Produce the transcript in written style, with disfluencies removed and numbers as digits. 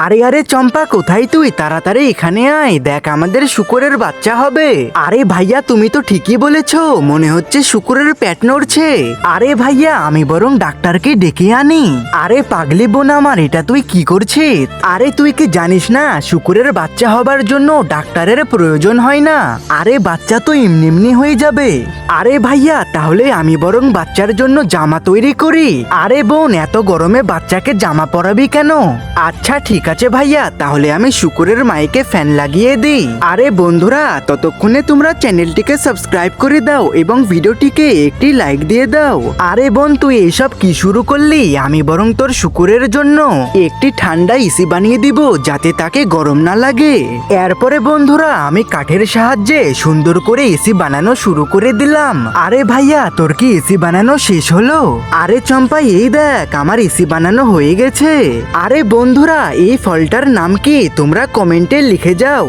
আরে আরে চম্পা, কোথায় তুই? তাড়াতাড়ি এখানে আয়, দেখ আমাদের শুকরের বাচ্চা হবে। আরে ভাইয়া, তুমি তো ঠিকই বলেছো, মনে হচ্ছে শুকরের পেট নড়ছে। আরে ভাইয়া, আমি বরং ডাক্তারকে ডেকে আনি। আরে পাগলি বোন আমার, এটা তুই কি করছিস? আরে তুই কি জানিস না, শুকরের বাচ্চা হবার জন্য ডাক্তারের প্রয়োজন হয় না। আরে বাচ্চা তো এমনি এমনি হয়ে যাবে। আরে ভাইয়া, তাহলে আমি বরং বাচ্চার জন্য জামা তৈরি করি। আরে বোন, এত গরমে বাচ্চাকে জামা পরাবি কেন? আচ্ছা ঠিক আছে ভাইয়া, তাহলে আমি শুকরের মাইকে ফ্যান লাগিয়ে দিই। আরে বন্ধুরা, ততক্ষণে তোমরা চ্যানেলটিকে সাবস্ক্রাইব করে দাও এবং ভিডিওটিকে একটি লাইক দিয়ে দাও। আরে বোন, তুই এইসব কি শুরু করলি? আমি বরং তোর শুকরের জন্য একটি ঠান্ডা এসি বানিয়ে দিব, যাতে তাকে গরম না লাগে। এরপরে বন্ধুরা, আমি কাঠের সাহায্যে সুন্দর করে এসি বানানো শুরু করে দিলাম। আরে ভাইয়া, তোর কি এসি বানানো শেষ হলো? আরে চম্পা, এই দেখ আমার এসি বানানো হয়ে গেছে। আরে বন্ধুরা, এই ফলটার নাম কি তোমরা কমেন্টে লিখে যাও।